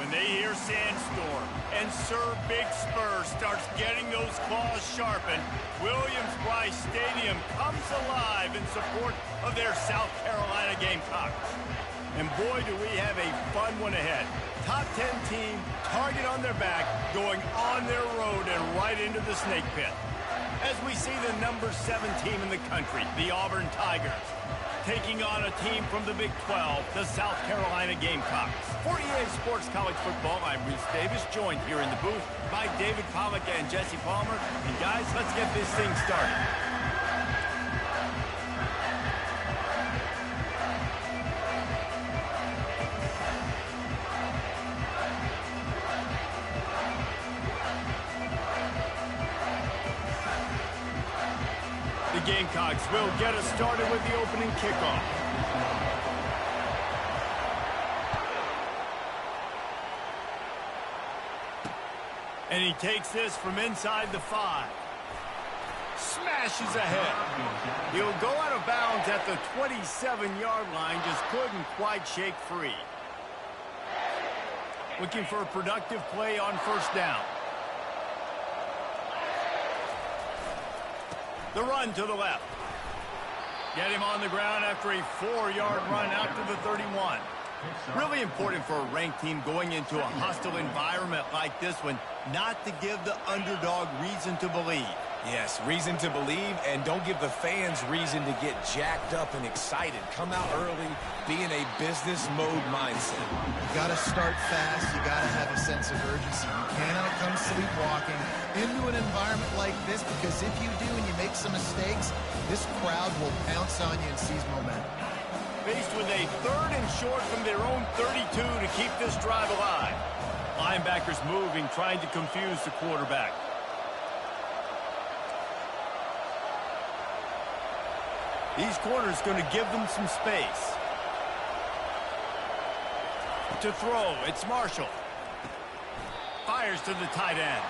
when they hear Sandstorm and Sir Big Spur starts getting those claws sharpened, Williams-Brice Stadium comes alive in support of their South Carolina Gamecocks. And boy, do we have a fun one ahead. Top 10 team, target on their back, going on their road and right into the snake pit. As we see the number 7 team in the country, the Auburn Tigers, taking on a team from the Big 12, the South Carolina Gamecocks. For EA Sports College Football, I'm Reese Davis, joined here in the booth by David Pollack and Jesse Palmer. And guys, let's get this thing started. The Gamecocks will get us started with the opening kickoff. And he takes this from inside the 5. Smashes ahead. He'll go out of bounds at the 27-yard line, just couldn't quite shake free. Looking for a productive play on first down. The run to the left. Get him on the ground after a 4-yard run out to the 31. Really important for a ranked team going into a hostile environment like this one, not to give the underdog reason to believe. Yes, reason to believe, and don't give the fans reason to get jacked up and excited. Come out early, be in a business mode mindset. You got to start fast. You got to have a sense of urgency. You cannot come sleepwalking into an environment like this, because if you do and you make some mistakes, this crowd will pounce on you and seize momentum. Faced with a 3rd and short from their own 32 to keep this drive alive. Linebackers moving, trying to confuse the quarterback. These corners going to give them some space. To throw, it's Marshall. Fires to the tight end.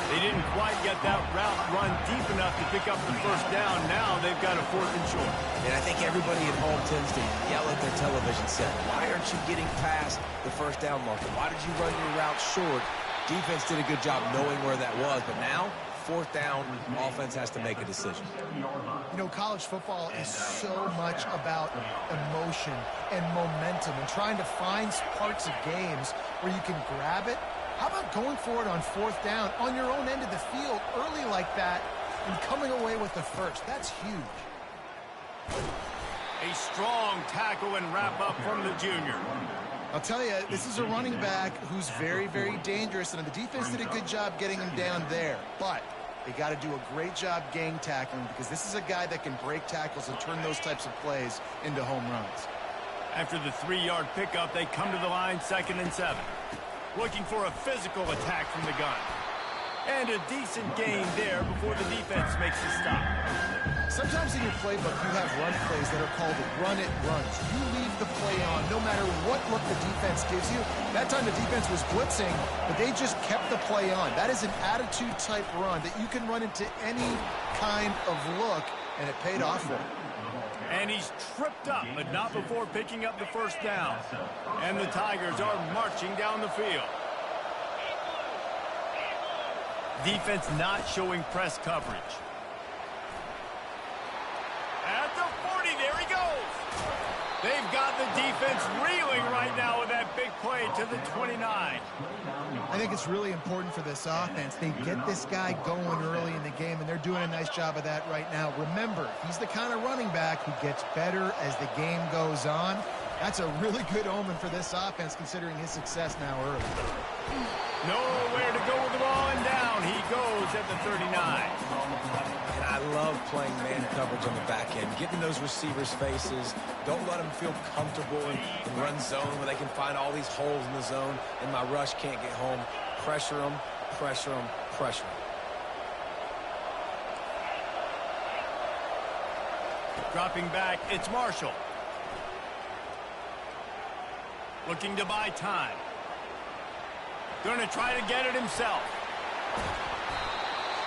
They didn't quite get that route run deep enough to pick up the first down. Now they've got a 4th and short. And I think everybody at home tends to yell at their television set. Why aren't you getting past the first down marker? Why did you run your route short? Defense did a good job knowing where that was, but now 4th down, offense has to make a decision. You know, college football is so much about emotion and momentum and trying to find parts of games where you can grab it. How about going for it on 4th down on your own end of the field early like that and coming away with the first? That's huge. A strong tackle and wrap up from the junior. I'll tell you, this is a running back who's very, very dangerous, and the defense did a good job getting him down there. But they got to do a great job gang tackling, because this is a guy that can break tackles and turn those types of plays into home runs. After the 3-yard pickup, they come to the line, 2nd and 7. Looking for a physical attack from the gun. And a decent gain there before the defense makes a stop. Sometimes in your playbook, you have run plays that are called run-it runs. You leave the play on no matter what look the defense gives you. That time the defense was blitzing, but they just kept the play on. That is an attitude-type run that you can run into any kind of look, and it paid off for him. And he's tripped up, but not before picking up the first down. And the Tigers are marching down the field. Defense not showing press coverage. At the 40, there he goes. They've got the defense reeling right now with that big play to the 29. I think it's really important for this offense. They get this guy going early in the game, and they're doing a nice job of that right now. Remember, he's the kind of running back who gets better as the game goes on. That's a really good omen for this offense, considering his success now early. Nowhere to go with the ball, and down he goes at the 39. And I love playing man coverage on the back end, getting those receivers' faces. Don't let them feel comfortable in run zone where they can find all these holes in the zone and my rush can't get home. Pressure them, pressure them, pressure them. Dropping back, it's Marshall. Looking to buy time. Going to try to get it himself.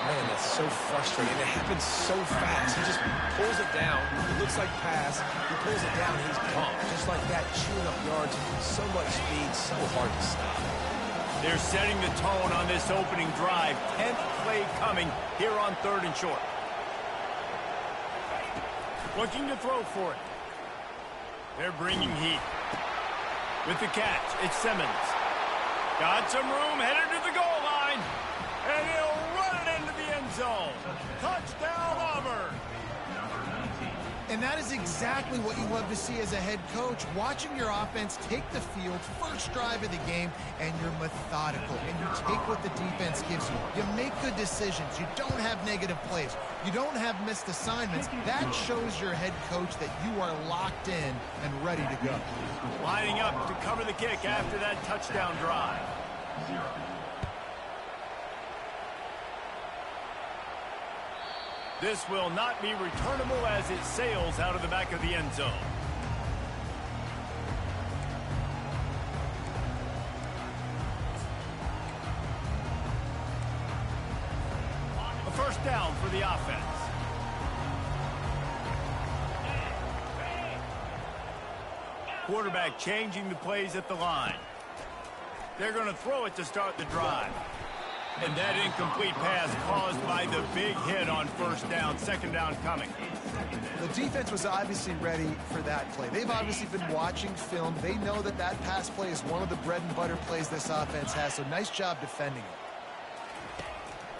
Man, that's so frustrating. It happens so fast. He just pulls it down. It looks like pass. He pulls it down, he's gone. Just like that, chewing up yards. So much speed, so hard to stop. They're setting the tone on this opening drive. 10th play coming here on 3rd and short. Looking to throw for it. They're bringing heat. With the catch, it's Simmons. Got some room, headed to the goal line. And he'll run it into the end zone. Touchdown, Auburn. And that is exactly what you love to see as a head coach, watching your offense take the field, first drive of the game, and you're methodical, and you take what the defense gives you. You make good decisions. You don't have negative plays. You don't have missed assignments. That shows your head coach that you are locked in and ready to go. Lining up to cover the kick after that touchdown drive. This will not be returnable as it sails out of the back of the end zone. A first down for the offense. Quarterback changing the plays at the line. They're going to throw it to start the drive. And that incomplete pass caused by the big hit on first down. Second down coming. The defense was obviously ready for that play. They've obviously been watching film. They know that that pass play is one of the bread and butter plays this offense has, so nice job defending it.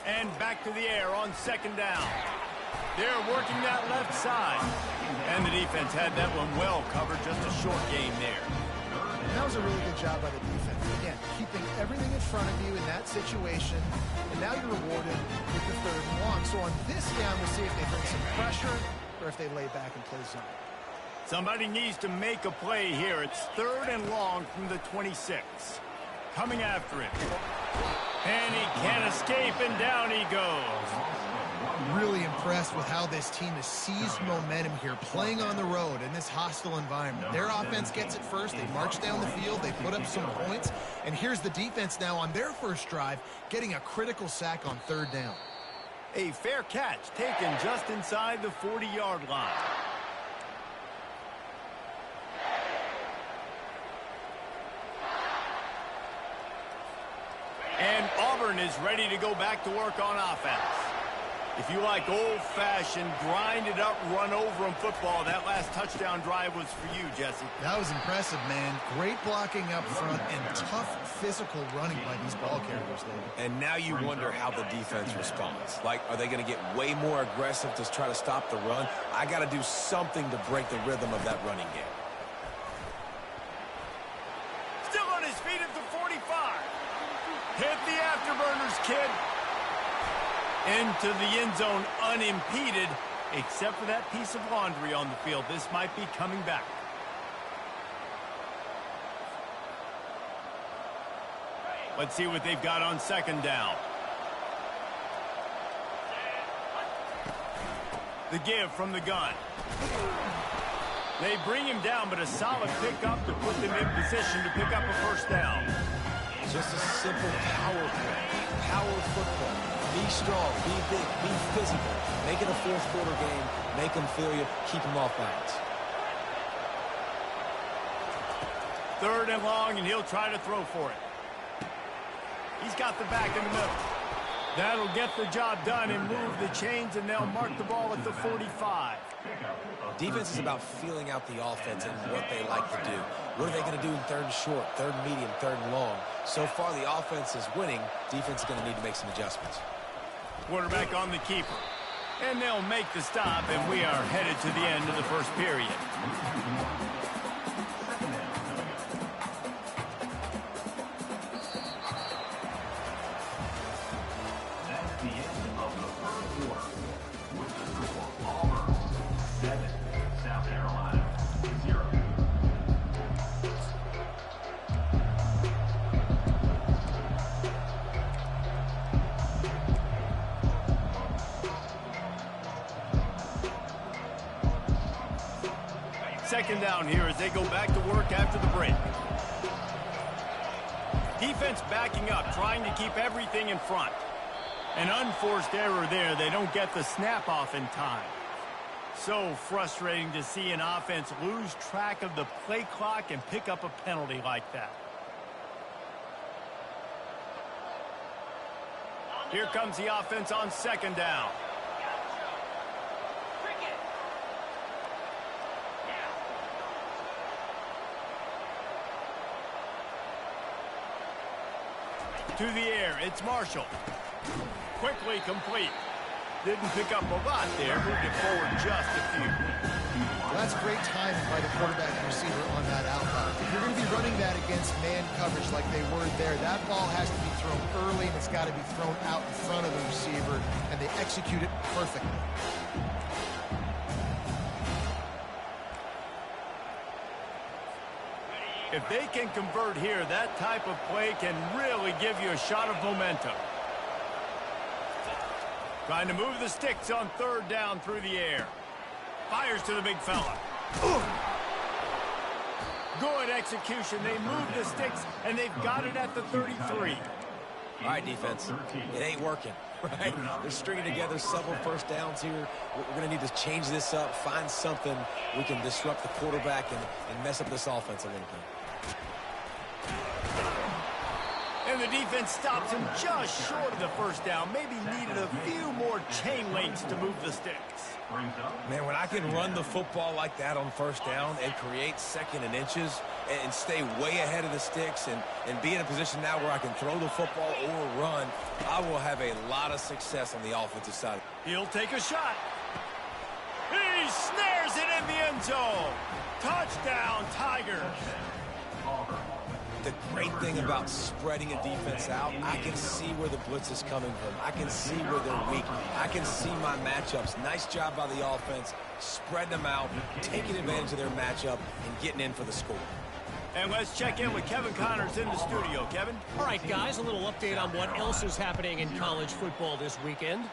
And back to the air on second down. They're working that left side. And the defense had that one well covered, just a short gain there. And that was a really good job by the defense. Again, keeping everything in front of you in that situation, and now you're rewarded with the 3rd and long. So on this down, we'll see if they bring some pressure or if they lay back and play zone. Somebody needs to make a play here. It's 3rd and long from the 26. Coming after it. And he can't escape, and down he goes. Really impressed with how this team has seized momentum here, playing on the road in this hostile environment. Their offense gets it first. They march down the field. They put up some points. And here's the defense now on their first drive, getting a critical sack on 3rd down. A fair catch taken just inside the 40-yard line. And Auburn is ready to go back to work on offense. If you like old-fashioned, grind-it-up, run-over-'em football, that last touchdown drive was for you, Jesse. That was impressive, man. Great blocking up front and tough physical running by these ball carriers, David. And now you wonder how the defense responds. Like, are they going to get way more aggressive to try to stop the run? I got to do something to break the rhythm of that running game. Still on his feet at the 45. Hit the afterburners, kid. Into the end zone unimpeded, except for that piece of laundry on the field. This might be coming back. Let's see what they've got on second down. The give from the gun. They bring him down, but a solid pickup to put them in position to pick up a first down. Just a simple power play. Power football. Be strong, be big, be physical. Make it a 4th quarter game. Make them feel you. Keep them off balance. 3rd and long, and he'll try to throw for it. He's got the back in the middle. That'll get the job done and move the chains, and they'll mark the ball at the 45. Defense is about feeling out the offense and what they like to do. What are they going to do in 3rd and short, 3rd and medium, 3rd and long? So far, the offense is winning. Defense is going to need to make some adjustments. Quarterback on the keeper. And they'll make the stop, and we are headed to the end of the first period. That's the end of the 1st quarter. With the score, Auburn 7, South Carolina 0. Second down here as they go back to work after the break. Defense backing up, trying to keep everything in front. An unforced error there. They don't get the snap off in time. So frustrating to see an offense lose track of the play clock and pick up a penalty like that. Here comes the offense on second down. To the air, it's Marshall. Quickly complete. Didn't pick up a lot there, moved it forward just a few. Well, that's great timing by the quarterback and receiver on that out route. If you're going to be running that against man coverage like they were there, that ball has to be thrown early and it's got to be thrown out in front of the receiver, and they execute it perfectly. If they can convert here, that type of play can really give you a shot of momentum. Trying to move the sticks on third down through the air. Fires to the big fella. Good execution. They move the sticks, and they've got it at the 33. All right, defense. It ain't working, right? They're stringing together several first downs here. We're going to need to change this up, find something we can disrupt the quarterback and mess up this offense a little bit. And the defense stops him just short of the first down. Maybe needed a few more chain links to move the sticks. Man, when I can run the football like that on first down and create second and inches and stay way ahead of the sticks and be in a position now where I can throw the football or run, I will have a lot of success on the offensive side. He'll take a shot. He snares it in the end zone. Touchdown, Tigers. The great thing about spreading a defense out, I can see where the blitz is coming from. I can see where they're weak. I can see my matchups. Nice job by the offense, spreading them out, taking advantage of their matchup, and getting in for the score. And let's check in with Kevin Connors in the studio. Kevin? All right, guys, a little update on what else is happening in college football this weekend.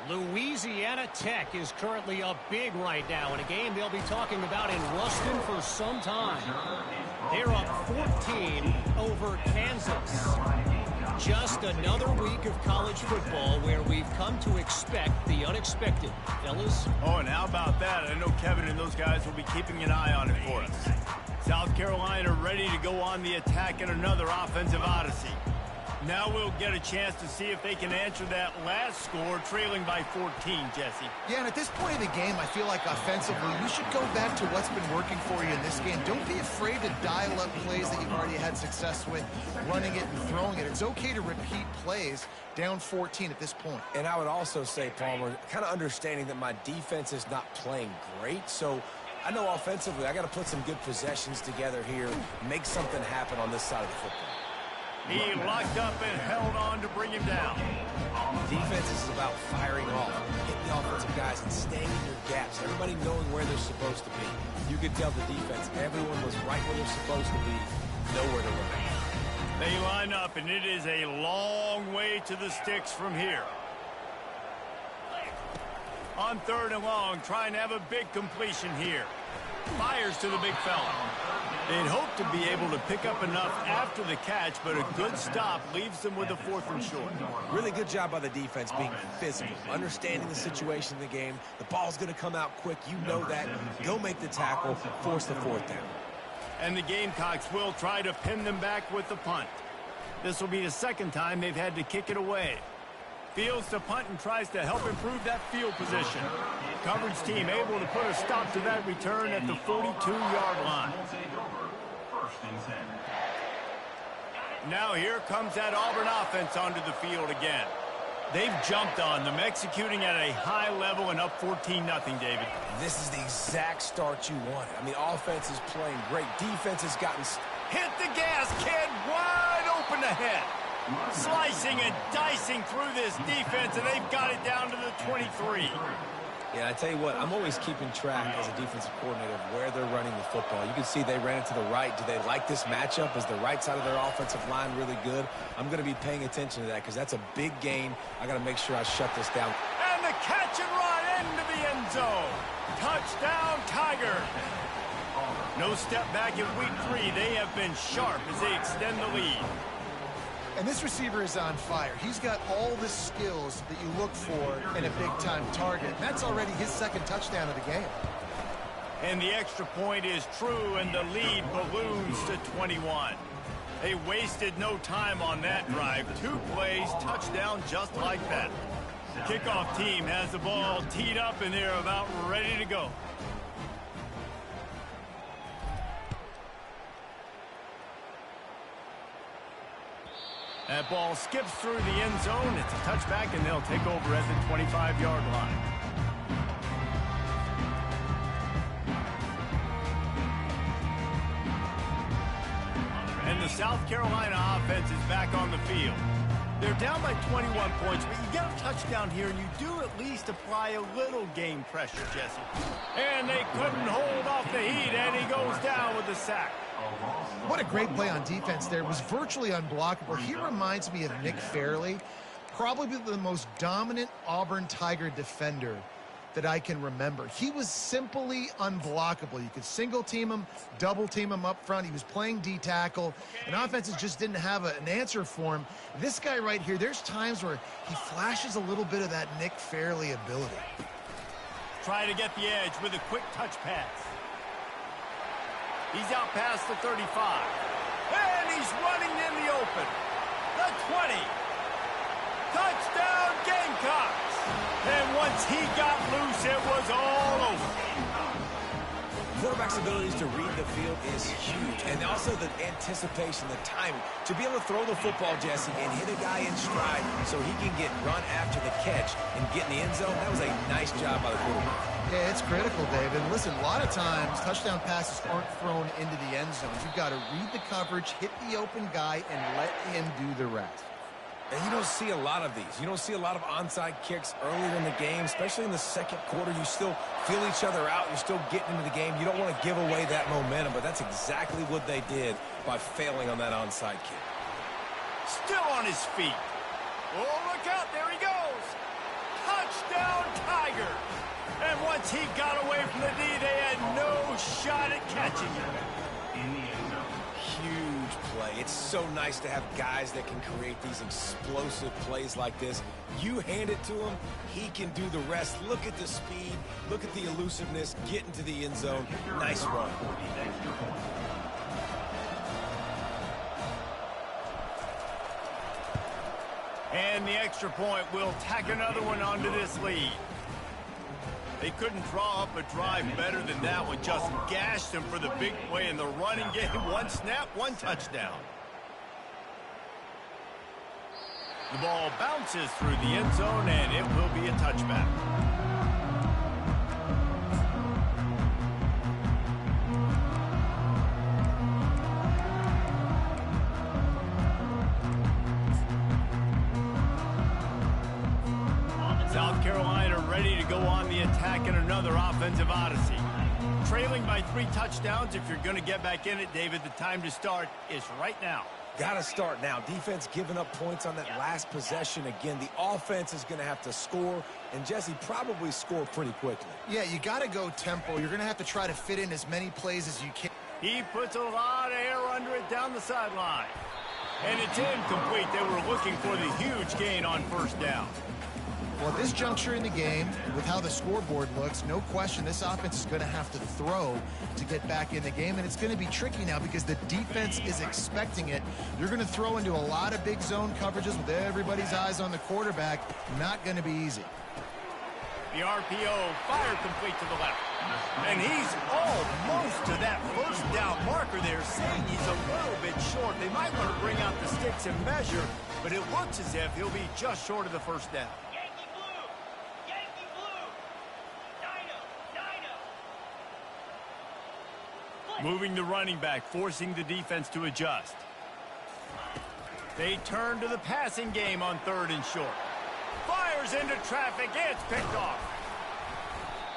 Louisiana Tech is currently up big right now in a game they'll be talking about in Ruston for some time. They're up 14 over Kansas. Just another week of college football where we've come to expect the unexpected. Ellis? Oh, and how about that? I know Kevin and those guys will be keeping an eye on it for us. South Carolina ready to go on the attack in another offensive odyssey. Now we'll get a chance to see if they can answer that last score, trailing by 14, Jesse. Yeah, and at this point of the game, I feel like offensively, you should go back to what's been working for you in this game. Don't be afraid to dial up plays that you've already had success with, running it and throwing it. It's okay to repeat plays down 14 at this point. And I would also say, Palmer, kind of understanding that my defense is not playing great, so I know offensively I got to put some good possessions together here, make something happen on this side of the football. He locked up and held on to bring him down. Defense is about firing off, hitting the offensive guys and staying in your gaps, everybody knowing where they're supposed to be. You could tell the defense, everyone was right where they're supposed to be, nowhere to run. They line up, and it is a long way to the sticks from here. On third and long, trying to have a big completion here. Fires to the big fella. They'd hope to be able to pick up enough after the catch, but a good stop leaves them with a 4th and short. Really good job by the defense being physical, understanding the situation in the game. The ball's going to come out quick. You know that. Go make the tackle, force the 4th down. And the Gamecocks will try to pin them back with the punt. This will be the second time they've had to kick it away. Fields the punt and tries to help improve that field position. Coverage team able to put a stop to that return at the 42-yard line. Now here comes that Auburn offense onto the field again. They've jumped on them, executing at a high level and up 14-0, David. This is the exact start you wanted. I mean, offense is playing great. Defense has gotten... Hit the gas, kid. Wide open ahead. Slicing and dicing through this defense, and they've got it down to the 23. Yeah, I tell you what, I'm always keeping track as a defensive coordinator of where they're running the football. You can see they ran it to the right. Do they like this matchup? Is the right side of their offensive line really good? I'm going to be paying attention to that because that's a big gain. I got to make sure I shut this down. And the catch and run into the end zone. Touchdown, Tigers. No step back in week 3. They have been sharp as they extend the lead. And this receiver is on fire. He's got all the skills that you look for in a big-time target. And that's already his second touchdown of the game. And the extra point is true, and the lead balloons to 21. They wasted no time on that drive. 2 plays, touchdown just like that. The kickoff team has the ball teed up, and they're about ready to go. That ball skips through the end zone. It's a touchback, and they'll take over at the 25-yard line. And the South Carolina offense is back on the field. They're down by 21 points, but you get a touchdown here, and you do at least apply a little game pressure, Jesse. And they couldn't hold off the heat, and he goes down with the sack. What a great play on defense there. It was virtually unblockable. He reminds me of Nick Fairley, probably the most dominant Auburn Tiger defender that I can remember. He was simply unblockable. You could single team him, double team him up front. He was playing D-tackle, and offenses just didn't have an answer for him. This guy right here, there's times where he flashes a little bit of that Nick Fairley ability. Try to get the edge with a quick touch pass. He's out past the 35. And he's running in the open. The 20. Touchdown Gamecocks. And once he got loose, it was all over. Quarterback's abilities to read the field is huge. And also the anticipation, the timing. To be able to throw the football, Jesse, and hit a guy in stride so he can get run after the catch and get in the end zone, that was a nice job by the quarterback. Yeah, it's critical, David. Listen, a lot of times touchdown passes aren't thrown into the end zone. You've got to read the coverage, hit the open guy, and let him do the rest. And you don't see a lot of these. You don't see a lot of onside kicks earlier in the game, especially in the second quarter. You still feel each other out. You're still getting into the game. You don't want to give away that momentum, but that's exactly what they did by failing on that onside kick. Still on his feet. Oh, look out. There he goes. Touchdown, Tiger. And once he got away from the D, they had no shot at catching him. Huge play. It's so nice to have guys that can create these explosive plays like this. You hand it to him, he can do the rest. Look at the speed. Look at the elusiveness. Get into the end zone. Nice run. And the extra point will tack another one onto this lead. They couldn't draw up a drive better than that one. Just gashed them for the big play in the running game. One snap, one touchdown. The ball bounces through the end zone, and it will be a touchback. South Carolina ready to go on the attack in another offensive odyssey. Trailing by 3 touchdowns. If you're going to get back in it, David, the time to start is right now. Got to start now. Defense giving up points on that last possession. Again, the offense is going to have to score, and Jesse probably score pretty quickly. Yeah, you got to go tempo. You're going to have to try to fit in as many plays as you can. He puts a lot of air under it down the sideline. And it's incomplete. They were looking for the huge gain on first down. Well, at this juncture in the game, with how the scoreboard looks, no question this offense is going to have to throw to get back in the game, and it's going to be tricky now because the defense is expecting it. You're going to throw into a lot of big zone coverages with everybody's eyes on the quarterback. Not going to be easy. The RPO fired complete to the left. And he's almost to that first down marker there, saying he's a little bit short. They might want to bring out the sticks and measure, but it looks as if he'll be just short of the first down. Moving the running back, forcing the defense to adjust. They turn to the passing game on 3rd and short. Fires into traffic. It's picked off.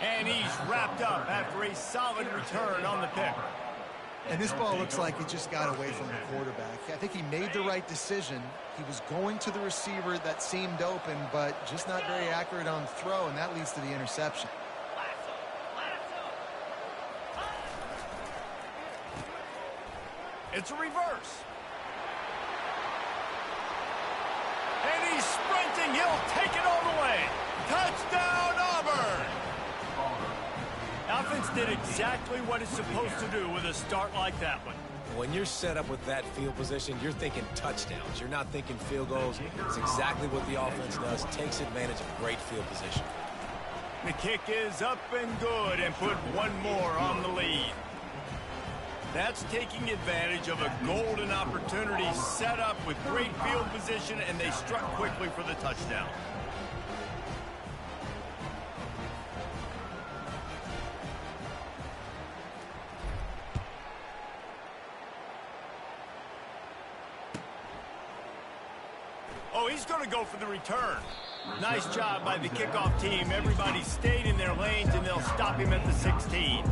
And he's wrapped up after a solid return on the pick. And this ball looks like it just got away from the quarterback. I think he made the right decision. He was going to the receiver that seemed open, but just not very accurate on the throw, and that leads to the interception. It's a reverse. He's sprinting. He'll take it all the way. Touchdown, Auburn! Offense did exactly what it's supposed to do with a start like that one. When you're set up with that field position, you're thinking touchdowns. You're not thinking field goals. It's exactly what the offense does. Takes advantage of great field position. The kick is up and good and put one more on the lead. That's taking advantage of a golden opportunity set up with great field position, and they struck quickly for the touchdown. Oh, he's going to go for the return. Nice job by the kickoff team. Everybody stayed in their lanes, and they'll stop him at the 16.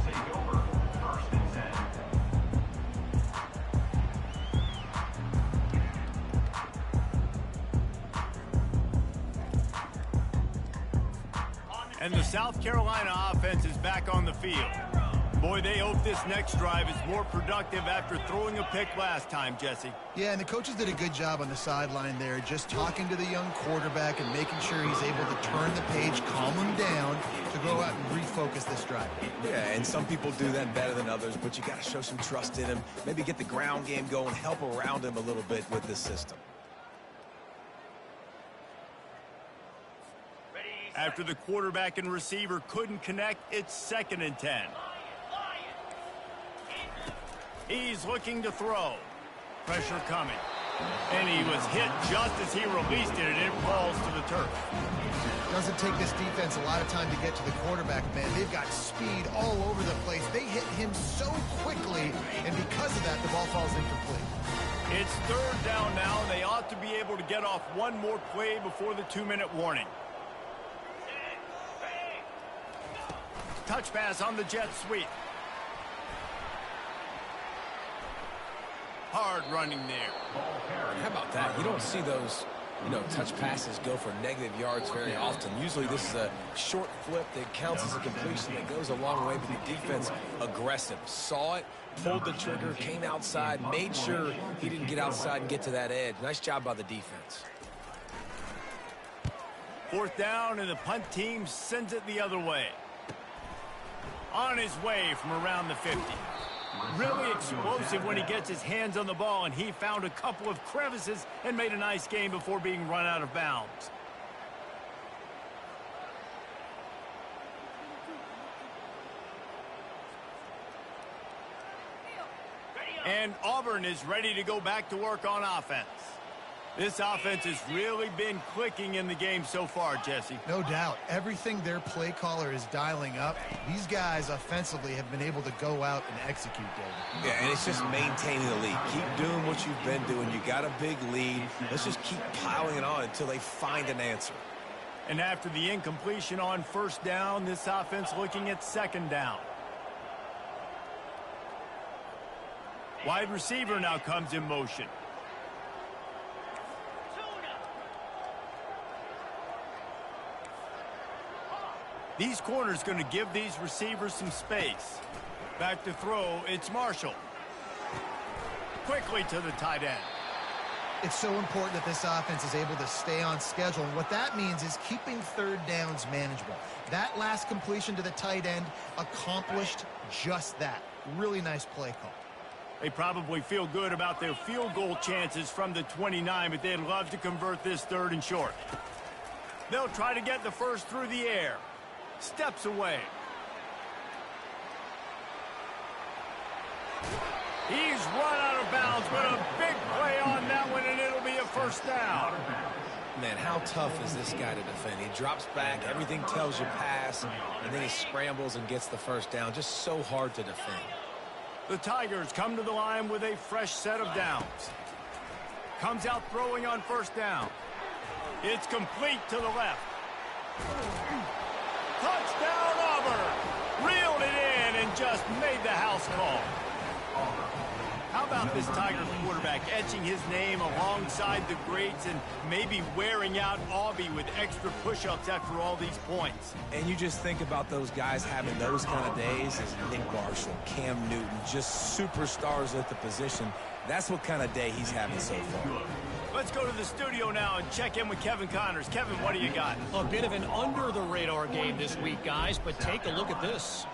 And the South Carolina offense is back on the field. Boy, they hope this next drive is more productive after throwing a pick last time, Jesse. Yeah, and the coaches did a good job on the sideline there, just talking to the young quarterback and making sure he's able to turn the page, calm him down to go out and refocus this drive. Yeah, and some people do that better than others, but you got to show some trust in him. Maybe get the ground game going, help around him a little bit with this system. After the quarterback and receiver couldn't connect, it's 2nd and 10. He's looking to throw. Pressure coming. And he was hit just as he released it, and it falls to the turf. Doesn't take this defense a lot of time to get to the quarterback, man. They've got speed all over the place. They hit him so quickly, and because of that, the ball falls incomplete. It's 3rd down now, and they ought to be able to get off one more play before the 2-minute warning. Touch pass on the jet sweep. Hard running there. How about that? You don't see those, touch passes go for negative yards very often. Usually this is a short flip that counts as a completion that goes a long way, but the defense aggressive. Saw it, pulled the trigger, came outside, made sure he didn't get outside and get to that edge. Nice job by the defense. 4th down, and the punt team sends it the other way. On his way from around the 50. Really explosive when he gets his hands on the ball, and he found a couple of crevices and made a nice game before being run out of bounds. And Auburn is ready to go back to work on offense. This offense has really been clicking in the game so far, Jesse. No doubt. Everything their play caller is dialing up, these guys offensively have been able to go out and execute, David. Yeah, and it's just maintaining the lead. Keep doing what you've been doing. You got a big lead. Let's just keep piling it on until they find an answer. And after the incompletion on 1st down, this offense looking at 2nd down. Wide receiver now comes in motion. These corners going to give these receivers some space. Back to throw, it's Marshall. Quickly to the tight end. It's so important that this offense is able to stay on schedule, and what that means is keeping 3rd downs manageable. That last completion to the tight end accomplished just that. Really nice play call. They probably feel good about their field goal chances from the 29, but they'd love to convert this 3rd and short. They'll try to get the first through the air. Steps away. He's run out of bounds with a big play on that one, and it'll be a 1st down. Man, how tough is this guy to defend? He drops back, everything tells you pass, and then he scrambles and gets the 1st down. Just so hard to defend. The Tigers come to the line with a fresh set of downs. Comes out throwing on 1st down. It's complete to the left. Touchdown, Auburn! Reeled it in and just made the house call. How about this Tiger quarterback etching his name alongside the greats and maybe wearing out Aubie with extra push-ups after all these points? And you just think about those guys having those kind of days as Nick Marshall, Cam Newton, just superstars at the position. That's what kind of day he's having so far. Let's go to the studio now and check in with Kevin Connors. Kevin, what do you got? A bit of an under-the-radar game this week, guys, but take a look at this.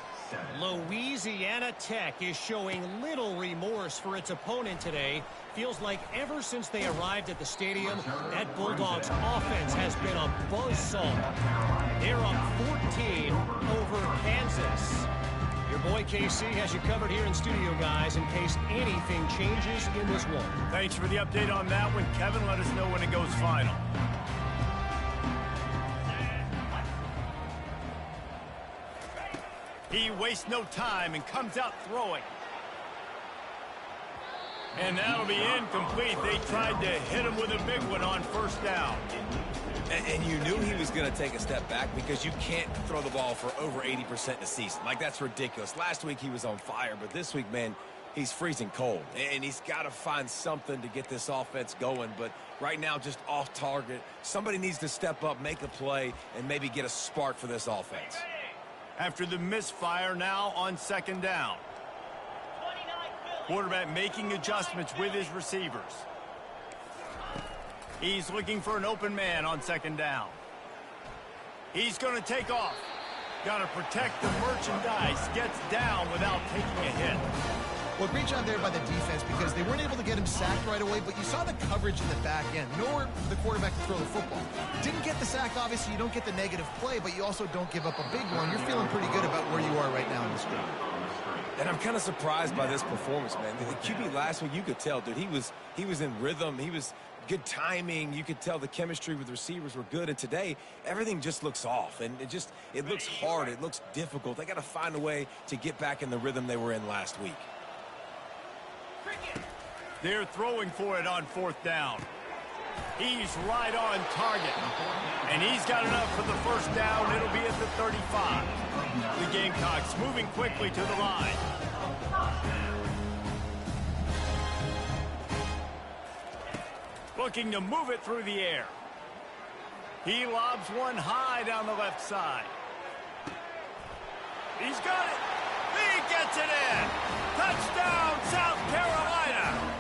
Louisiana Tech is showing little remorse for its opponent today. Feels like ever since they arrived at the stadium, that Bulldogs offense has been a buzzsaw. They're up 14 over Kansas. Your boy KC has you covered here in studio, guys, in case anything changes in this one. Thanks for the update on that one. Kevin, let us know when it goes final. He wastes no time and comes out throwing. And that'll be incomplete. They tried to hit him with a big one on first down. And you knew he was going to take a step back because you can't throw the ball for over 80% in a season. Like, that's ridiculous. Last week he was on fire, but this week, man, he's freezing cold. And he's got to find something to get this offense going. But right now, just off target. Somebody needs to step up, make a play, and maybe get a spark for this offense. After the misfire, now on second down. Quarterback making adjustments with his receivers. He's looking for an open man on second down. He's going to take off. Got to protect the merchandise. Gets down without taking a hit. Well, great job there by the defense because they weren't able to get him sacked right away, but you saw the coverage in the back end. Nowhere for the quarterback to throw the football. Didn't get the sack, obviously. You don't get the negative play, but you also don't give up a big one. You're feeling pretty good about where you are right now in this game. And I'm kind of surprised by this performance, man. The QB last week, you could tell, dude, he was in rhythm. He was good timing. You could tell the chemistry with the receivers were good. And today, everything just looks off. And it looks hard. It looks difficult. They got to find a way to get back in the rhythm they were in last week. They're throwing for it on fourth down. He's right on target. And he's got enough for the first down. It'll be at the 35. The Gamecocks moving quickly to the line. Looking to move it through the air. He lobs one high down the left side. He's got it. He gets it in. Touchdown, South Carolina.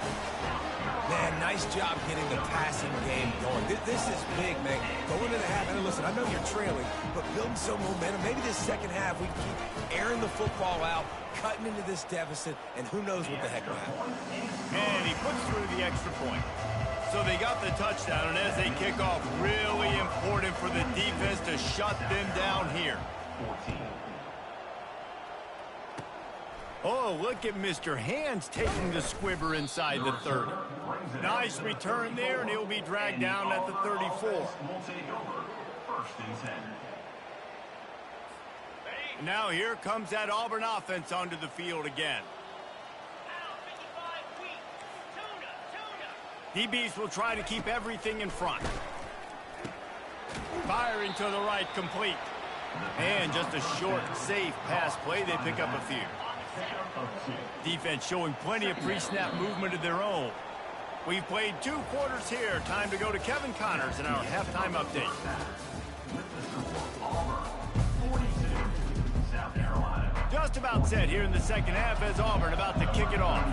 Man, nice job getting the passing game going. This is big, man. Going into the half, and listen, I know you're trailing, but building some momentum. Maybe this second half we keep airing the football out, cutting into this deficit, and who knows what the heck will happen. And he puts through the extra point. So they got the touchdown, and as they kick off, really important for the defense to shut them down here. 14. Oh, look at Mr. Hands taking the squibber inside the 30. Nice return there, and he'll be dragged down at the 34. Will take over. First and 10. Now here comes that Auburn offense onto the field again. DBs will try to keep everything in front. Firing to the right, complete. And just a short, safe pass play. They pick up a few. Defense showing plenty of pre-snap movement of their own. We've played 2 quarters here. Time to go to Kevin Connors in our halftime update. Just about set here in the second half as Auburn about to kick it off.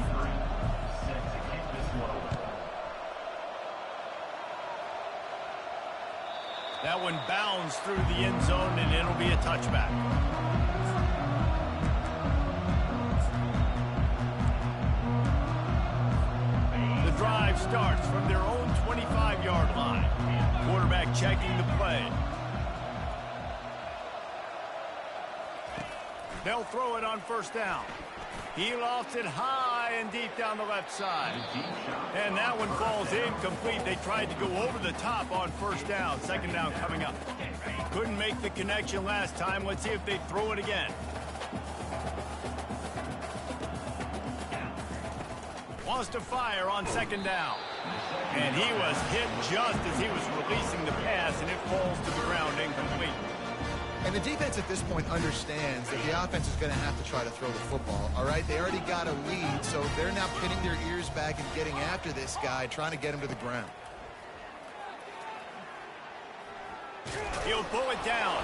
That one bounds through the end zone, and it'll be a touchback. The drive starts from their own 25-yard line. Quarterback checking the play. They'll throw it on first down. He lofts it high and deep down the left side. And that one falls incomplete. They tried to go over the top on first down. Second down coming up. Couldn't make the connection last time. Let's see if they throw it again. Wants to fire on second down. And he was hit just as he was releasing the pass, and it falls to the ground incomplete. And the defense at this point understands that the offense is going to have to try to throw the football, all right? They already got a lead, so they're now pinning their ears back and getting after this guy, trying to get him to the ground. He'll pull it down,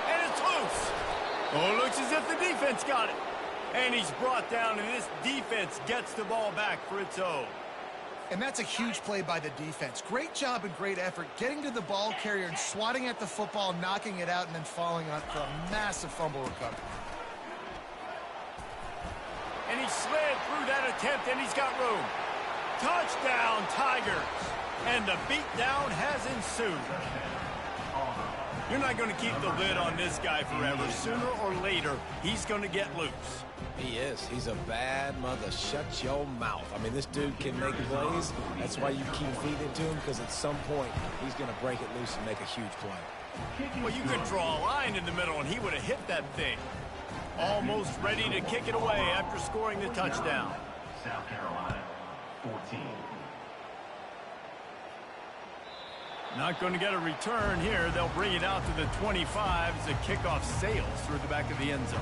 and it's loose. Oh, it looks as if the defense got it. And he's brought down, and this defense gets the ball back for its own. And that's a huge play by the defense. Great job and great effort getting to the ball carrier and swatting at the football, knocking it out, and then falling on for a massive fumble recovery. And he slid through that attempt, and he's got room. Touchdown, Tigers. And the beatdown has ensued. You're not going to keep the lid on this guy forever. Sooner or later, he's going to get loose. He is. He's a bad mother. Shut your mouth. I mean, this dude can make plays. That's why you keep feeding it to him, because at some point, he's going to break it loose and make a huge play. Well, you could draw a line in the middle, and he would have hit that thing. Almost ready to kick it away after scoring the touchdown. South Carolina, 14. Not going to get a return here. They'll bring it out to the 25 as the kickoff sails through the back of the end zone.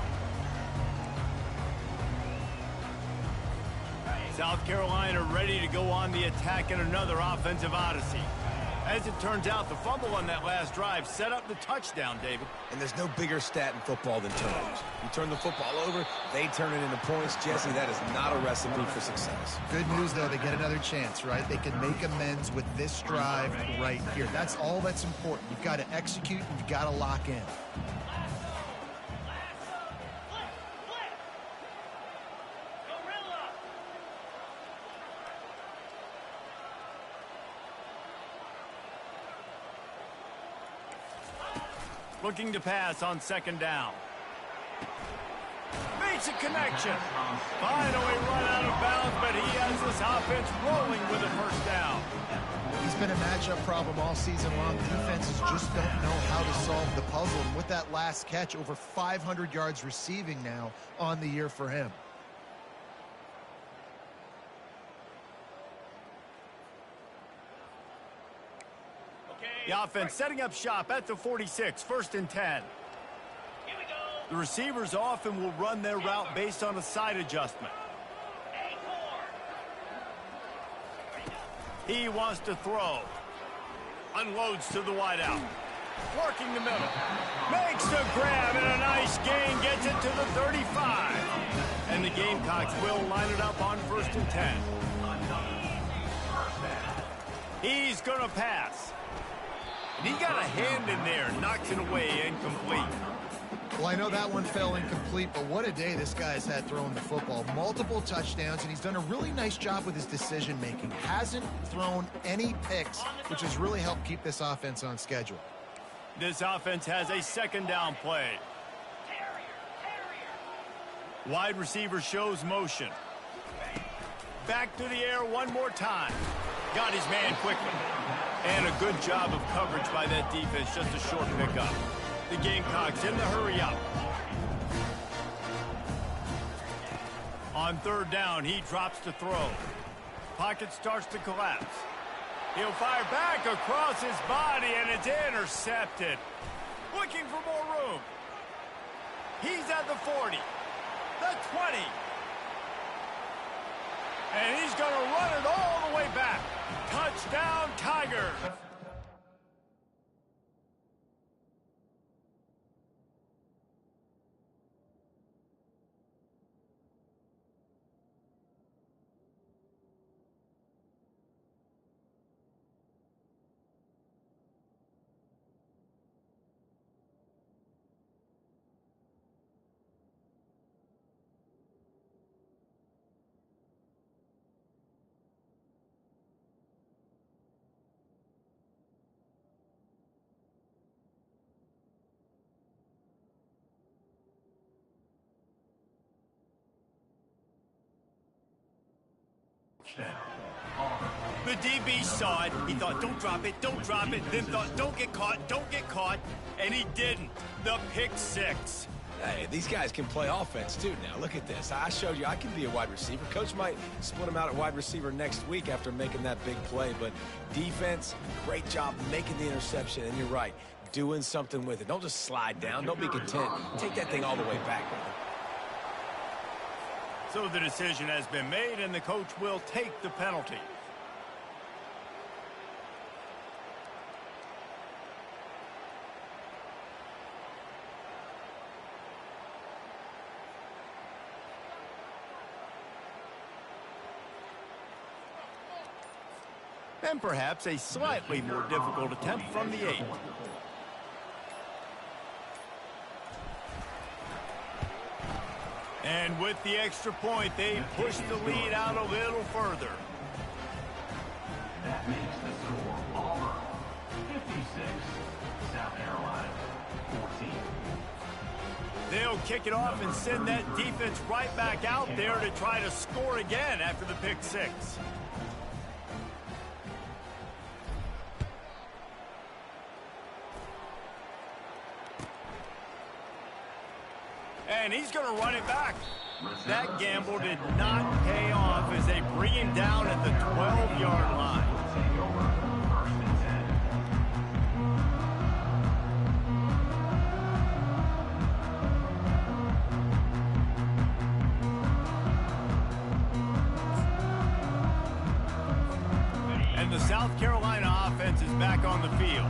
South Carolina ready to go on the attack in another offensive odyssey. As it turns out, the fumble on that last drive set up the touchdown, David. And there's no bigger stat in football than turnovers. You turn the football over, they turn it into points. Jesse, that is not a recipe for success. Good news, though, they get another chance, right? They can make amends with this drive right here. That's all that's important. You've got to execute, and you've got to lock in. Looking to pass on second down. Makes a connection. Finally run out of bounds, but he has this offense rolling with a first down. He's been a matchup problem all season long. Defenses just don't know how to solve the puzzle. And with that last catch, over 500 yards receiving now on the year for him. The offense setting up shop at the 46, 1st and 10. The receivers often will run their route based on a side adjustment. He wants to throw. Unloads to the wideout. Working the middle. Makes the grab and a nice gain. Gets it to the 35. And the Gamecocks will line it up on 1st and 10. He's going to pass. And he got a hand in there, knocks it away, incomplete. Well, I know that one fell incomplete, but what a day this guy's had throwing the football. Multiple touchdowns, and he's done a really nice job with his decision-making. Hasn't thrown any picks, which has really helped keep this offense on schedule. This offense has a second down play. Wide receiver shows motion. Back to the air one more time. Got his man quickly. And a good job of coverage by that defense. Just a short pickup. The Gamecocks in the hurry up. On third down, he drops to throw. Pocket starts to collapse. He'll fire back across his body, and it's intercepted. Looking for more room. He's at the 40, the 20. And he's going to run it all the way back. Touchdown, Tigers. The DB saw it. He thought, don't drop it, don't drop it. Then thought, don't get caught. And he didn't. The pick six. Hey, these guys can play offense, too, now. Look at this. I showed you I can be a wide receiver. Coach might split him out at wide receiver next week after making that big play. But defense, great job making the interception. And you're right, doing something with it. Don't just slide down. Don't be content. Take that thing all the way back with it. So the decision has been made, and the coach will take the penalty. And perhaps a slightly more difficult attempt from the 8. And with the extra point, they push the lead out a little further. That makes the score Auburn 56, South Carolina 14. They'll kick it off and send that defense right back out there to try to score again after the pick 6. And he's going to run it back. That gamble did not pay off as they bring him down at the 12-yard line. Take over first and 10. And the South Carolina offense is back on the field.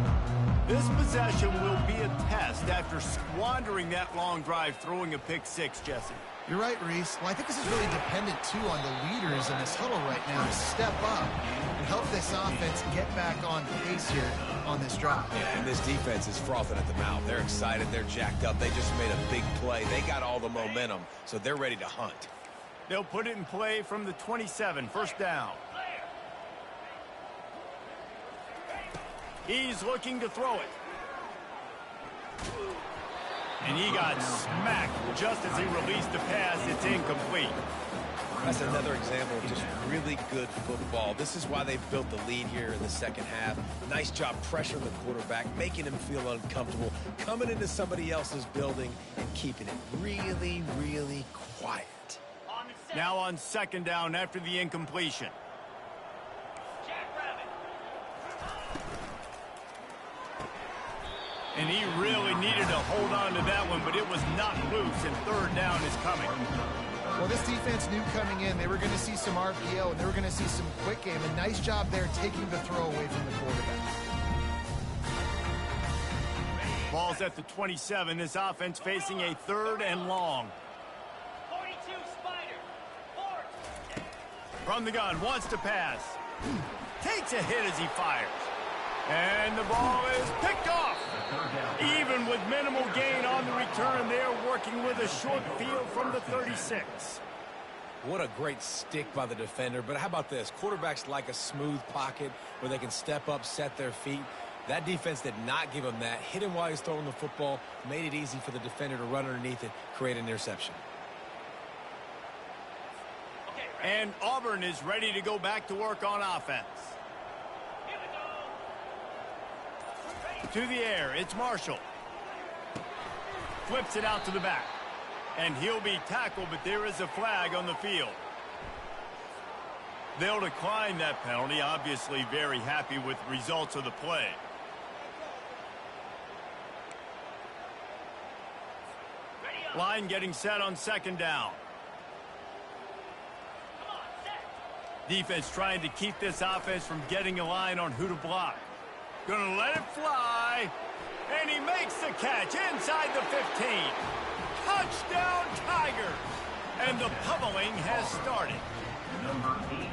This possession will be a test after squandering that long drive throwing a pick 6, Jesse. You're right, Reese. Well, I think this is really dependent, too, on the leaders in this huddle right now to step up and help this offense get back on pace here on this drive. Yeah, and this defense is frothing at the mouth. They're excited. They're jacked up. They just made a big play. They got all the momentum, so they're ready to hunt. They'll put it in play from the 27, first down. He's looking to throw it. And he got smacked just as he released the pass. It's incomplete. That's another example of just really good football. This is why they built the lead here in the second half. Nice job pressuring the quarterback, making him feel uncomfortable, coming into somebody else's building and keeping it really, really quiet. Now on second down after the incompletion. And he really needed to hold on to that one, but it was not loose, and third down is coming. Well, this defense knew coming in they were going to see some RPO, and they were going to see some quick game. A nice job there taking the throw away from the quarterback. Ball's at the 27. This offense facing a third and long. 42 Spider. From the gun, wants to pass. Takes a hit as he fires. And the ball is picked off. Even with minimal gain on the return, they're working with a short field from the 36. What a great stick by the defender. But how about this? Quarterbacks like a smooth pocket where they can step up, set their feet. That defense did not give him that. Hit him while he's throwing the football. Made it easy for the defender to run underneath it, create an interception. And Auburn is ready to go back to work on offense. To the air, it's Marshall. Flips it out to the back. And he'll be tackled, but there is a flag on the field. They'll decline that penalty, obviously very happy with the results of the play. Line getting set on second down. Defense trying to keep this offense from getting a line on who to block. Gonna let it fly, and he makes the catch inside the 15. Touchdown, Tigers! And the pummeling has started. Number 82.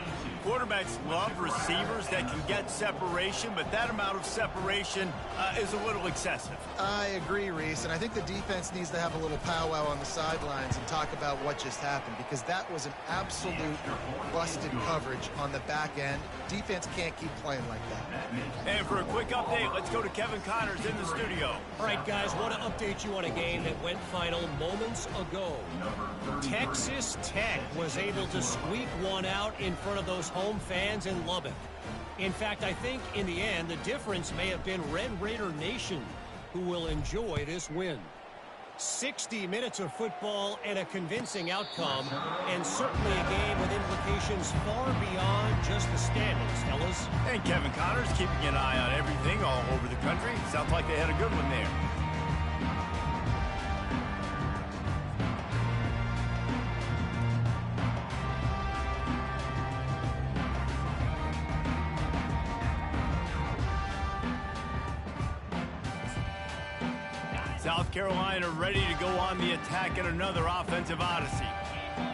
Quarterbacks love receivers that can get separation, but that amount of separation is a little excessive. I agree, Reese, and I think the defense needs to have a little powwow on the sidelines and talk about what just happened, because that was an absolute busted coverage on the back end. Defense can't keep playing like that. And for a quick update, let's go to Kevin Connors in the studio. All right, guys, want to update you on a game that went final moments ago. Texas Tech was able to squeak one out in front of those home fans in Lubbock. In fact, I think in the end, the difference may have been Red Raider Nation, who will enjoy this win. 60 minutes of football and a convincing outcome, and certainly a game with implications far beyond just the standings, fellas. And Kevin Connors keeping an eye on everything all over the country. Sounds like they had a good one there. South Carolina ready to go on the attack in another offensive odyssey.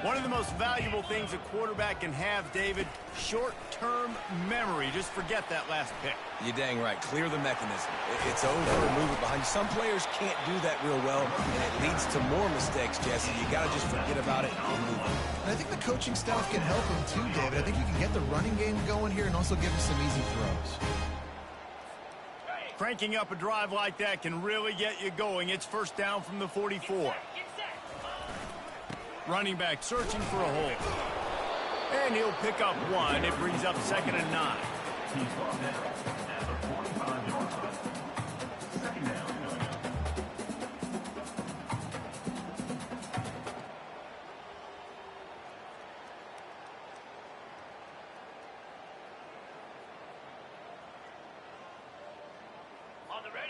One of the most valuable things a quarterback can have, David, short-term memory. Just forget that last pick. You're dang right. Clear the mechanism. It's over and move it behind you. Some players can't do that real well, and it leads to more mistakes, Jesse. You got to just forget about it and move on. And I think the coaching staff can help him too, David. I think you can get the running game going here and also give him some easy throws. Cranking up a drive like that can really get you going. It's first down from the 44. Running back searching for a hole. And he'll pick up one. It brings up 2nd and 9. He's brought down at the 45-yard line. Second down.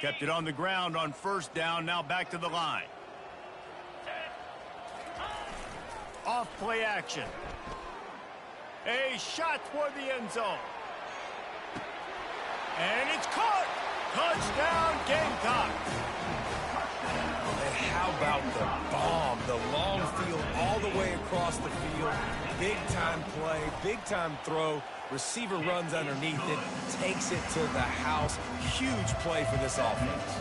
Kept it on the ground on first down. Now back to the line. Off play action. A shot toward the end zone. And it's caught. Touchdown, Gamecocks. And how about the bomb? The long field all the way across the field. Big-time play, big-time throw. Receiver runs underneath it, takes it to the house. Huge play for this offense.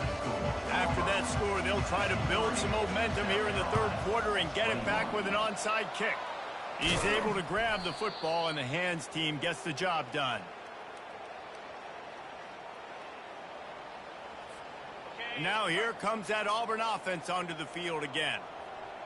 After that score, they'll try to build some momentum here in the third quarter and get it back with an onside kick. He's able to grab the football, and the hands team gets the job done. Now here comes that Auburn offense onto the field again.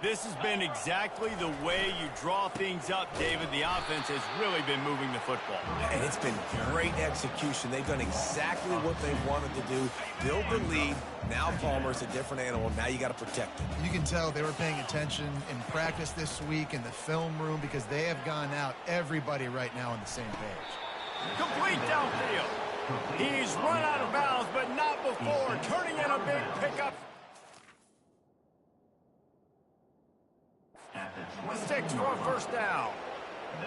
This has been exactly the way you draw things up, David. The offense has really been moving the football. And it's been great execution. They've done exactly what they wanted to do. Build the lead. Now Palmer's a different animal. Now you got to protect him. You can tell they were paying attention in practice this week in the film room because they have gone out, everybody right now on the same page. Complete downfield. He's run out of bounds, but not before turning in a big pickup. With 6 for a first down.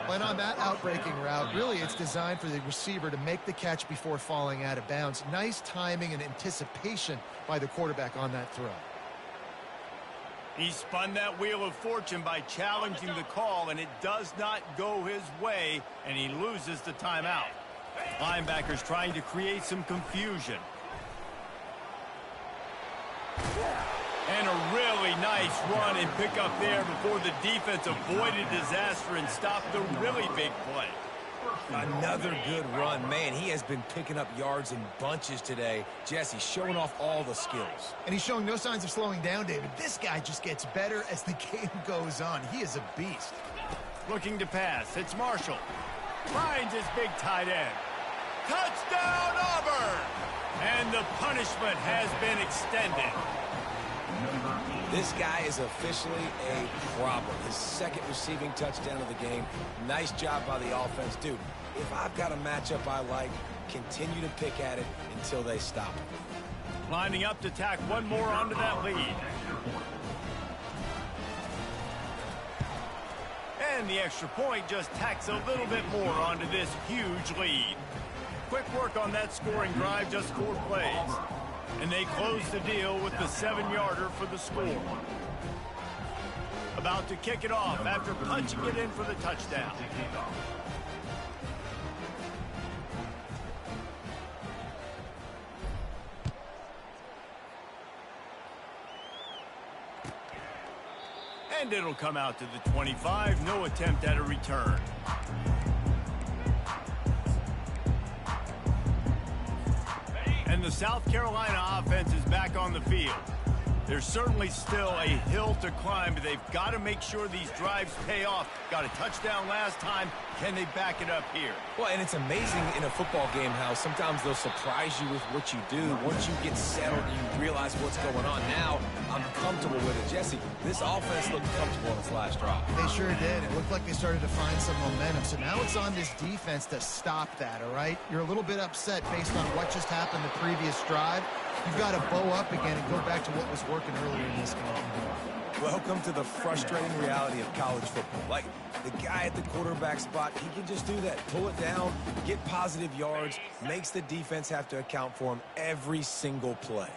But on that outbreaking route, really it's designed for the receiver to make the catch before falling out of bounds. Nice timing and anticipation by the quarterback on that throw. He spun that wheel of fortune by challenging the call, and it does not go his way, and he loses the timeout. Linebackers trying to create some confusion. And a really nice run and pick up there before the defense avoided disaster and stopped the really big play. Another good run. Man, he has been picking up yards in bunches today. Jesse showing off all the skills. And he's showing no signs of slowing down, David. This guy just gets better as the game goes on. He is a beast. Looking to pass. It's Marshall. Finds his big tight end. Touchdown, Auburn! And the punishment has been extended. This guy is officially a problem. His second receiving touchdown of the game. Nice job by the offense. Dude, if I've got a matchup I like, continue to pick at it until they stop it. Lining up to tack one more onto that lead. And the extra point just tacks a little bit more onto this huge lead. Quick work on that scoring drive, just 4 plays. And they close the deal with the 7-yarder for the score. About to kick it off after punching it in for the touchdown. And it'll come out to the 25. No attempt at a return. And the South Carolina offense is back on the field. There's certainly still a hill to climb, but they've got to make sure these drives pay off. Got a touchdown last time. Can they back it up here? Well, and it's amazing in a football game how sometimes they'll surprise you with what you do. Once you get settled and you realize what's going on. Now, I'm comfortable with it. Jesse, this offense looked comfortable in its last drive. They sure did. It looked like they started to find some momentum. So now it's on this defense to stop that, all right? You're a little bit upset based on what just happened the previous drive. You've got to bow up again and go back to what was working earlier in this game. Welcome to the frustrating reality of college football. Like, the guy at the quarterback spot, he can just do that. Pull it down, get positive yards, makes the defense have to account for him every single play.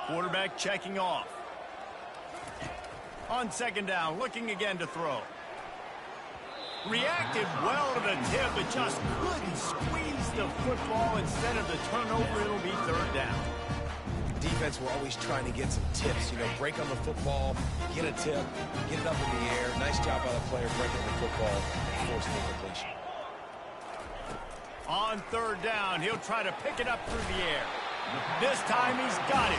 Quarterback checking off. On second down, looking again to throw. Reacted well to the tip, but just couldn't squeeze the football. Instead of the turnover, it'll be third down. Defense were always trying to get some tips, break on the football, get a tip, get it up in the air. Nice job by the player breaking the football and forcing the completion. On third down, he'll try to pick it up through the air. This time he's got it.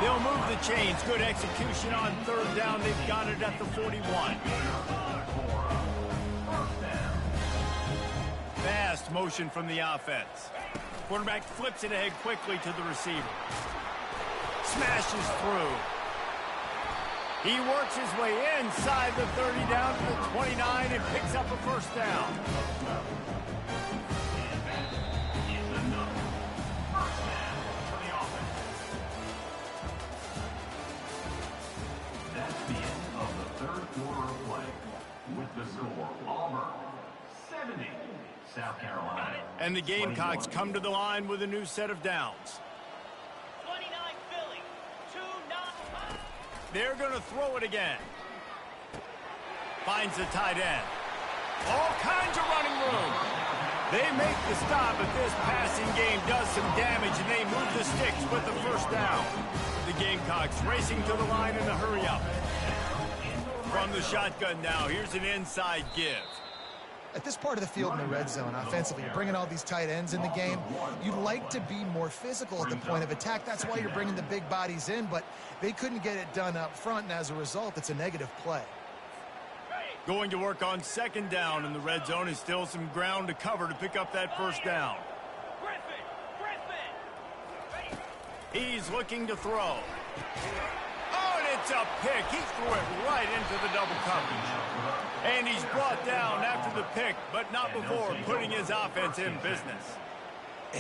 They'll move the chains. Good execution on third down. They've got it at the 41. Fast motion from the offense. Quarterback flips it ahead quickly to the receiver. Smashes through. He works his way inside the 30 down to the 29 and picks up a first down. That's the end of the third quarter of play. With the score, Auburn 70, South Carolina. And the Gamecocks come to the line with a new set of downs. 29 Philly, 2-9. They're going to throw it again. Finds the tight end. All kinds of running room. They make the stop, but this passing game does some damage, and they move the sticks with the first down. The Gamecocks racing to the line in a hurry-up. From the shotgun now, here's an inside give. At this part of the field in the red zone, offensively, you're bringing all these tight ends in the game. You'd like to be more physical at the point of attack. That's why you're bringing the big bodies in, but they couldn't get it done up front, and as a result, it's a negative play. Going to work on second down in the red zone, and still some ground to cover to pick up that first down. He's looking to throw. Oh, and it's a pick. He threw it right into the double coverage. And he's brought down after the pick, but not before putting his offense in business.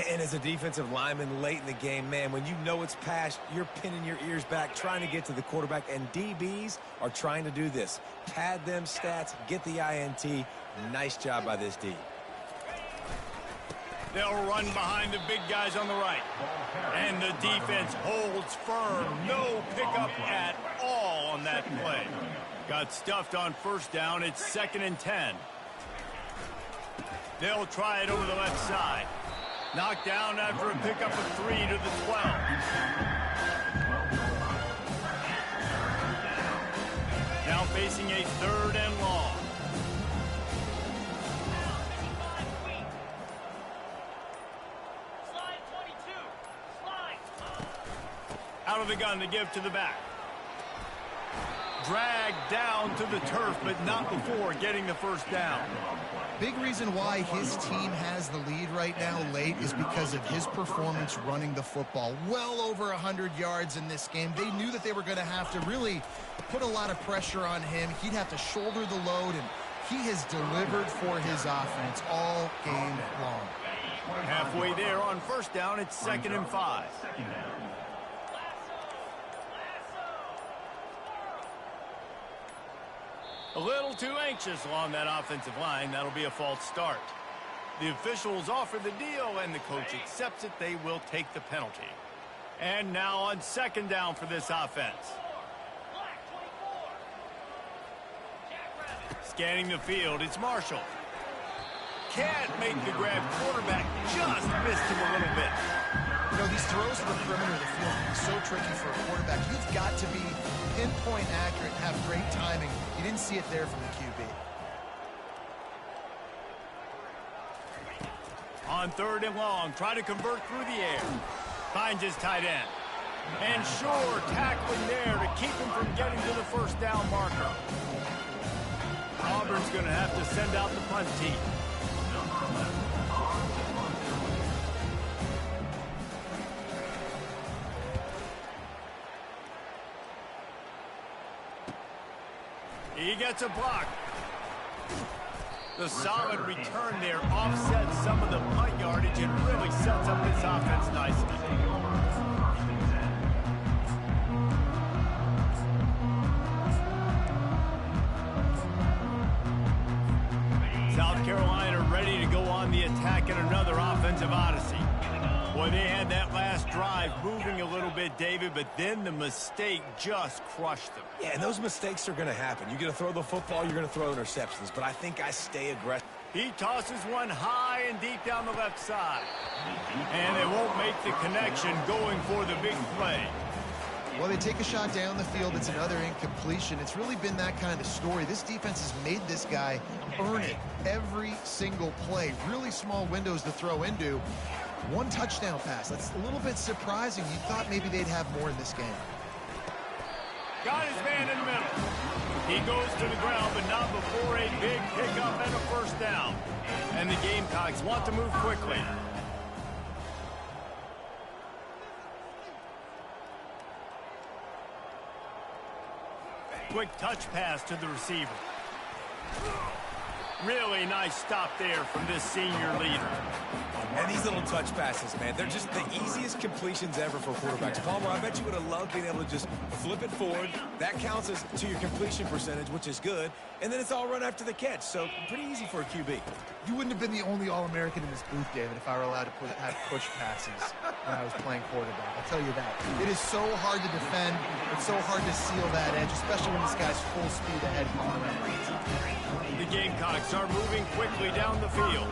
And as a defensive lineman late in the game, man, when you know it's past, you're pinning your ears back, trying to get to the quarterback, and DBs are trying to do this. Pad them stats, get the INT. Nice job by this D. They'll run behind the big guys on the right. And the defense holds firm. No pickup at all on that play. Got stuffed on first down. It's 2nd and 10. They'll try it over the left side. Knocked down after a pickup of 3 to the 12. Now facing a 3rd and long. Out of the gun to give to the back. Dragged down to the turf, but not before getting the first down. Big reason why his team has the lead right now late is because of his performance running the football. Well over 100 yards in this game. They knew that they were going to have to really put a lot of pressure on him. He'd have to shoulder the load, and he has delivered for his offense all game long. Halfway there on first down, it's 2nd and 5. A little too anxious along that offensive line. That'll be a false start. The officials offer the deal, and the coach accepts it. They will take the penalty. And now on second down for this offense. Scanning the field, it's Marshall. Can't make the grab. Quarterback just missed him a little bit. You know, these throws to the perimeter of the field can be so tricky for a quarterback. You've got to be pinpoint accurate and have great timing. You didn't see it there from the QB. On 3rd and long, try to convert through the air. Finds his tight end. And sure, tackling there to keep him from getting to the first down marker. Auburn's going to have to send out the punt team. He gets a block. The solid return there offsets some of the punt yardage and really sets up this offense nicely. South Carolina ready to go on the attack in another offensive odyssey. Boy, they had that last drive moving a little bit, David, but then the mistake just crushed them. Yeah, and those mistakes are going to happen. You're going to throw the football, you're going to throw interceptions, but I think I stay aggressive. He tosses one high and deep down the left side. And they won't make the connection going for the big play. Well, they take a shot down the field. It's another incompletion. It's really been that kind of story. This defense has made this guy earn it every single play. Really small windows to throw into. One touchdown pass. That's a little bit surprising. You thought maybe they'd have more in this game. Got his man in the middle. He goes to the ground, but not before a big pickup and a first down. And the Gamecocks want to move quickly. Quick touch pass to the receiver. Really nice stop there from this senior leader. And these little touch passes, man, they're just the easiest completions ever for quarterbacks. Palmer, I bet you would have loved being able to just flip it forward. That counts as to your completion percentage, which is good. And then it's all run after the catch, so pretty easy for a QB. You wouldn't have been the only All-American in this booth, David, if I were allowed to have push passes when I was playing quarterback. I'll tell you that. It is so hard to defend. It's so hard to seal that edge, especially when this guy's full speed ahead coming around. The Gamecocks are moving quickly down the field.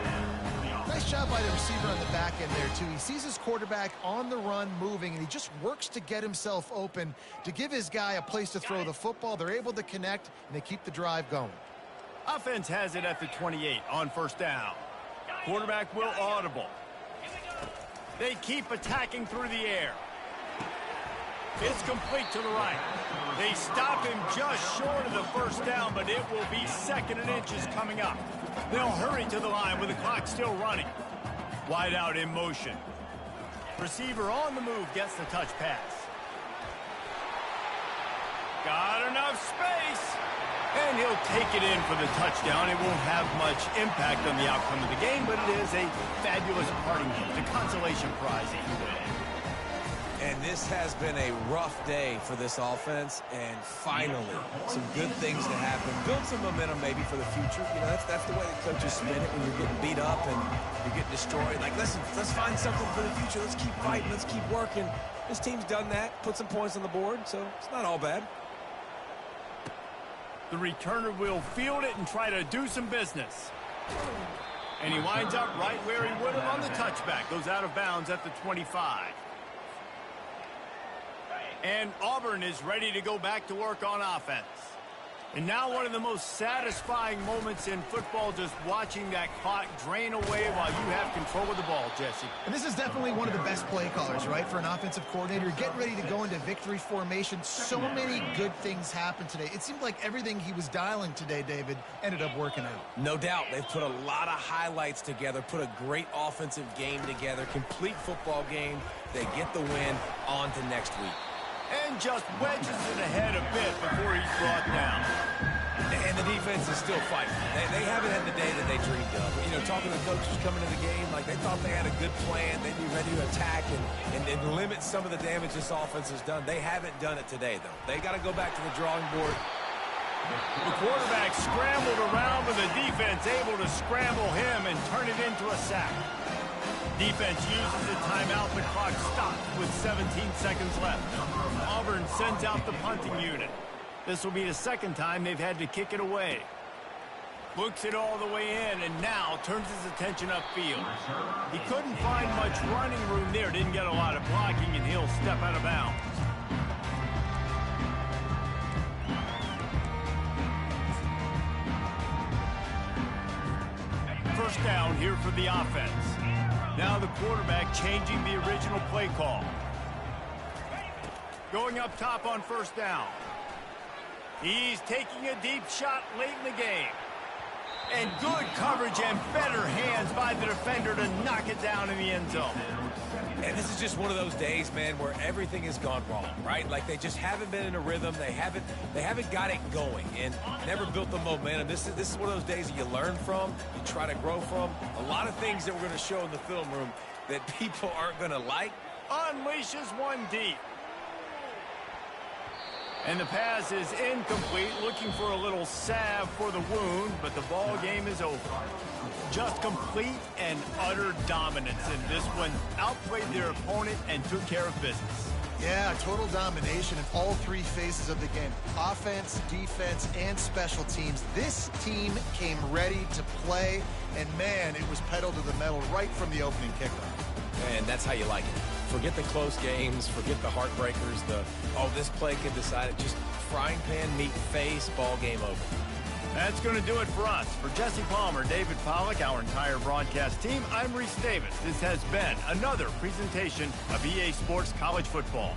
Nice job by the receiver on the back end there, too. He sees his quarterback on the run moving, and he just works to get himself open to give his guy a place to throw the football. They're able to connect, and they keep the drive going. Offense has it at the 28 on first down. Quarterback will audible. They keep attacking through the air. It's complete to the right. They stop him just short of the first down, but it will be 2nd and inches coming up. They'll hurry to the line with the clock still running. Wide out in motion. Receiver on the move gets the touch pass. Got enough space. And he'll take it in for the touchdown. It won't have much impact on the outcome of the game, but it is a fabulous parting gift, a consolation prize if you win. And this has been a rough day for this offense, and finally, some good things to happen. Build some momentum maybe for the future. You know, that's the way the coaches spin it when you're getting beat up and you're getting destroyed. Like, listen, let's find something for the future. Let's keep fighting. Let's keep working. This team's done that, put some points on the board, so it's not all bad. The returner will field it and try to do some business. And he winds up right where he would have on the touchback. Goes out of bounds at the 25. And Auburn is ready to go back to work on offense. And now one of the most satisfying moments in football, just watching that clock drain away while you have control of the ball, Jesse. And this is definitely one of the best play callers, right, for an offensive coordinator. Getting ready to go into victory formation. So many good things happened today. It seemed like everything he was dialing today, David, ended up working out. No doubt. They've put a lot of highlights together, put a great offensive game together, complete football game. They get the win. On to next week. And just wedges it ahead a bit before he's brought down. And the defense is still fighting. They haven't had the day that they dreamed of. You know, talking to the coaches coming to the game, like they thought they had a good plan. They'd be ready to attack and limit some of the damage this offense has done. They haven't done it today, though. They got to go back to the drawing board. The quarterback scrambled around, but the defense able to scramble him and turn it into a sack. Defense uses a timeout. The clock stopped with 17 seconds left. Auburn sends out the punting unit. This will be the second time they've had to kick it away. Looks it all the way in and now turns his attention upfield. He couldn't find much running room there. Didn't get a lot of blocking, and he'll step out of bounds. First down here for the offense. Now the quarterback changing the original play call. Going up top on first down. He's taking a deep shot late in the game. And good coverage and better hands by the defender to knock it down in the end zone. And this is just one of those days, man, where everything has gone wrong, right? Like they just haven't been in a rhythm. They haven't got it going and never built the momentum. This is one of those days that you learn from, you try to grow from. A lot of things that we're going to show in the film room that people aren't going to like. Unleashes one deep. And the pass is incomplete, looking for a little salve for the wound, but the ball game is over. Just complete and utter dominance in this one. Outplayed their opponent and took care of business. Yeah, total domination in all three phases of the game. Offense, defense, and special teams. This team came ready to play, and man, it was pedal to the metal right from the opening kickoff. Man, that's how you like it. Forget the close games, forget the heartbreakers, this play could decide it. Just frying pan, meet face, ball game over. That's going to do it for us. For Jesse Palmer, David Pollack, our entire broadcast team, I'm Reese Davis. This has been another presentation of EA Sports College Football.